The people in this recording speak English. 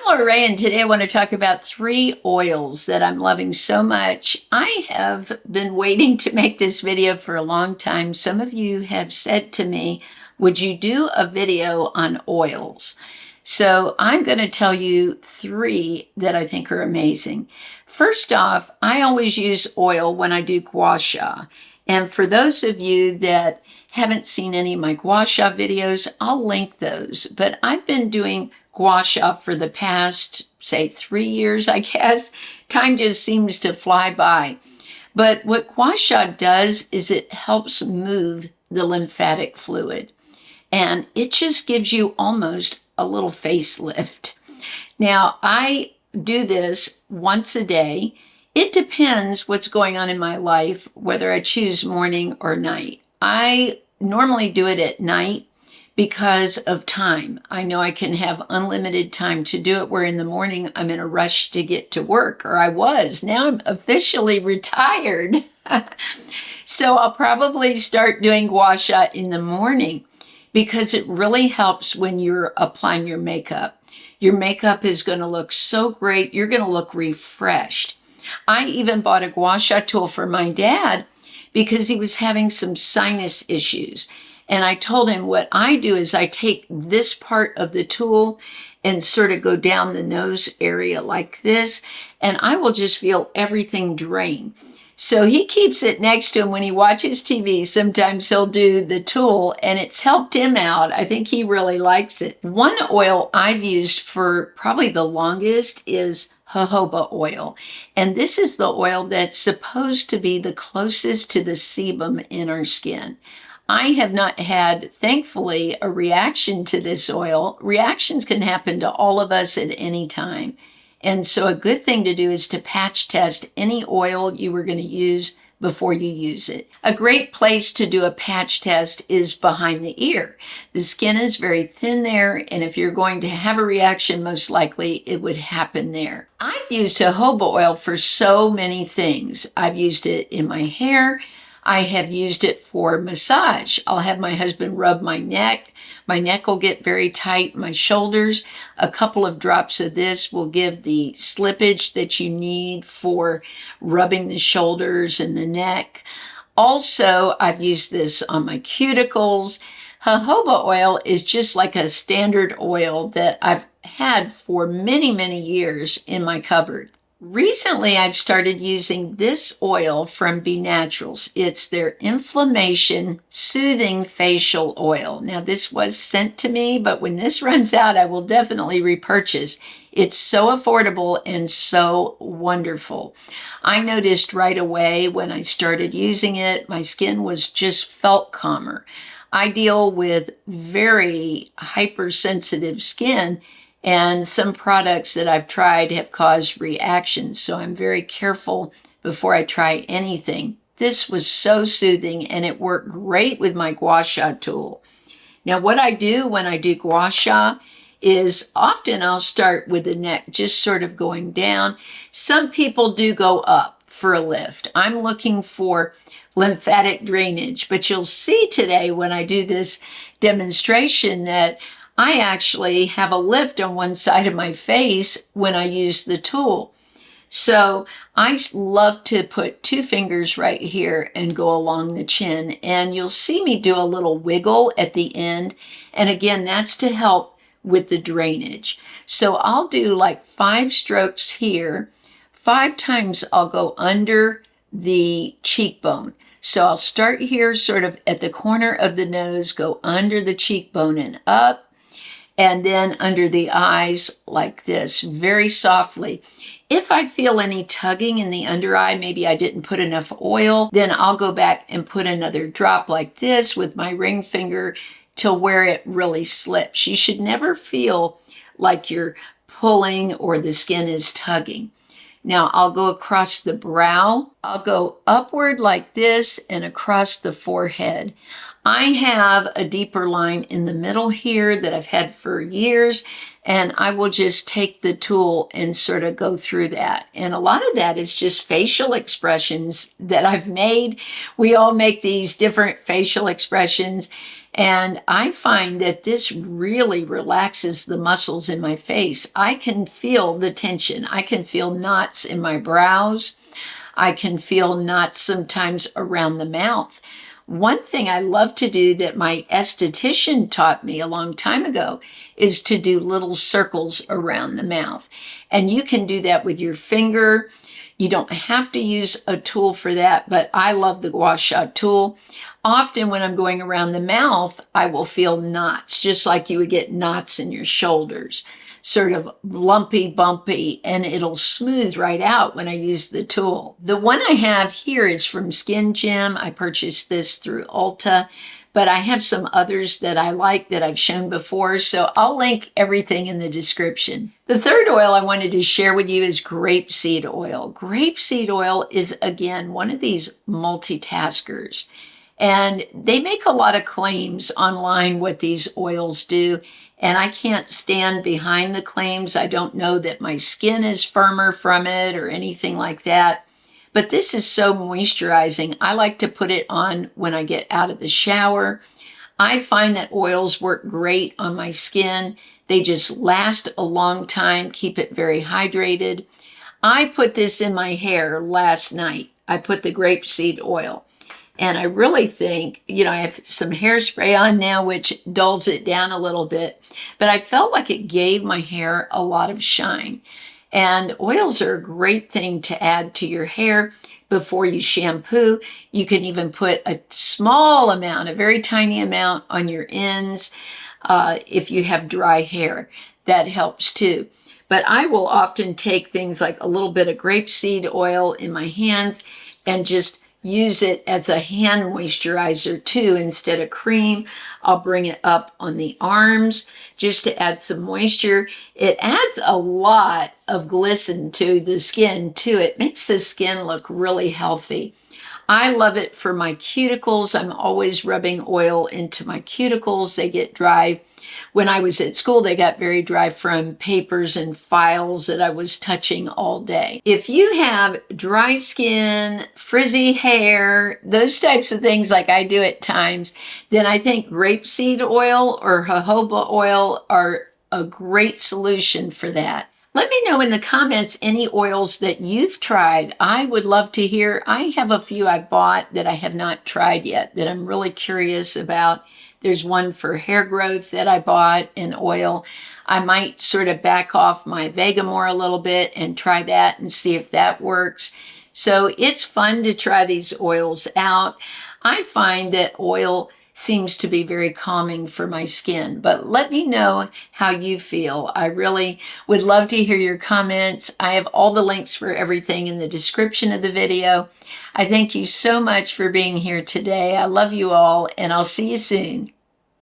Laura Rae, and today I want to talk about 3 oils that I'm loving so much. I have been waiting to make this video for a long time. Some of you have said to me, would you do a video on oils? So I'm going to tell you 3 that I think are amazing. First off, I always use oil when I do gua sha. And for those of you that haven't seen any of my gua sha videos, I'll link those. But I've been doing gua sha for the past, say, 3 years, I guess. Time just seems to fly by. But what gua sha does is it helps move the lymphatic fluid. And it just gives you almost a little facelift. Now, I do this once a day. It depends what's going on in my life, whether I choose morning or night. I normally do it at night because of time. I know I can have unlimited time to do it, where in the morning I'm in a rush to get to work, or I was. Now I'm officially retired. So I'll probably start doing gua sha in the morning because it really helps when you're applying your makeup. Your makeup is going to look so great. You're going to look refreshed. I even bought a gua sha tool for my dad because he was having some sinus issues. And I told him what I do is I take this part of the tool and sort of go down the nose area like this, and I will just feel everything drain. So he keeps it next to him when he watches TV. Sometimes he'll do the tool, and it's helped him out. I think he really likes it. One oil I've used for probably the longest is jojoba oil. And this is the oil that's supposed to be the closest to the sebum in our skin. I have not had, thankfully, a reaction to this oil. Reactions can happen to all of us at any time. And so a good thing to do is to patch test any oil you were going to use before you use it. A great place to do a patch test is behind the ear. The skin is very thin there, and if you're going to have a reaction, most likely it would happen there. I've used jojoba oil for so many things. I've used it in my hair. I have used it for massage. I'll have my husband rub my neck. My neck will get very tight, my shoulders. A couple of drops of this will give the slippage that you need for rubbing the shoulders and the neck. Also, I've used this on my cuticles. Jojoba oil is just like a standard oil that I've had for many, many years in my cupboard. Recently, I've started using this oil from Be Naturals. It's their inflammation soothing facial oil. Now, this was sent to me, but when this runs out, I will definitely repurchase. It's so affordable and so wonderful. I noticed right away when I started using it, my skin just felt calmer. I deal with very hypersensitive skin, and some products that I've tried have caused reactions, so I'm very careful before I try anything. This was so soothing, and it worked great with my gua sha tool. Now, what I do when I do gua sha is often I'll start with the neck, just sort of going down. Some people do go up for a lift. I'm looking for lymphatic drainage, but you'll see today when I do this demonstration that I actually have a lift on one side of my face when I use the tool. So I love to put 2 fingers right here and go along the chin. And you'll see me do a little wiggle at the end. And again, that's to help with the drainage. So I'll do like 5 strokes here. 5 times I'll go under the cheekbone. So I'll start here sort of at the corner of the nose, go under the cheekbone and up. And then under the eyes like this, very softly. If I feel any tugging in the under eye, maybe I didn't put enough oil, then I'll go back and put another drop like this with my ring finger till where it really slips. You should never feel like you're pulling or the skin is tugging. Now I'll go across the brow. I'll go upward like this and across the forehead. I have a deeper line in the middle here that I've had for years, and I will just take the tool and sort of go through that. And a lot of that is just facial expressions that I've made. We all make these different facial expressions, And I find that this really relaxes the muscles in my face. I can feel the tension. I can feel knots in my brows. I can feel knots sometimes around the mouth. One thing I love to do that my esthetician taught me a long time ago is to do little circles around the mouth. And you can do that with your finger. You don't have to use a tool for that, but I love the Gua Sha tool. Often when I'm going around the mouth, I will feel knots, just like you would get knots in your shoulders, sort of lumpy, bumpy, and it'll smooth right out when I use the tool. The one I have here is from Skin Gym. I purchased this through Ulta, but I have some others that I like that I've shown before, so I'll link everything in the description. The third oil I wanted to share with you is grapeseed oil. Grapeseed oil is, again, one of these multitaskers. And they make a lot of claims online what these oils do, and I can't stand behind the claims. I don't know that my skin is firmer from it or anything like that. But this is so moisturizing. I like to put it on when I get out of the shower. I find that oils work great on my skin. They just last a long time, keep it very hydrated. I put this in my hair last night. I put the grapeseed oil. And I really think, I have some hairspray on now, which dulls it down a little bit. But I felt like it gave my hair a lot of shine. And oils are a great thing to add to your hair before you shampoo. You can even put a small amount, a very tiny amount on your ends if you have dry hair. That helps too. But I will often take things like a little bit of grapeseed oil in my hands and just use it as a hand moisturizer too instead of cream. I'll bring it up on the arms just to add some moisture. It adds a lot of glisten to the skin too. It makes the skin look really healthy. I love it for my cuticles. I'm always rubbing oil into my cuticles. They get dry. When I was at school, they got very dry from papers and files that I was touching all day. If you have dry skin, frizzy hair, those types of things like I do at times, then I think grapeseed oil or jojoba oil are a great solution for that. Let me know in the comments any oils that you've tried. I would love to hear. I have a few I bought that I have not tried yet that I'm really curious about. There's one for hair growth that I bought in oil. I might sort of back off my Vegamore a little bit and try that and see if that works. So it's fun to try these oils out. I find that oil seems to be very calming for my skin, but let me know how you feel. I really would love to hear your comments. I have all the links for everything in the description of the video. I thank you so much for being here today. I love you all, and I'll see you soon.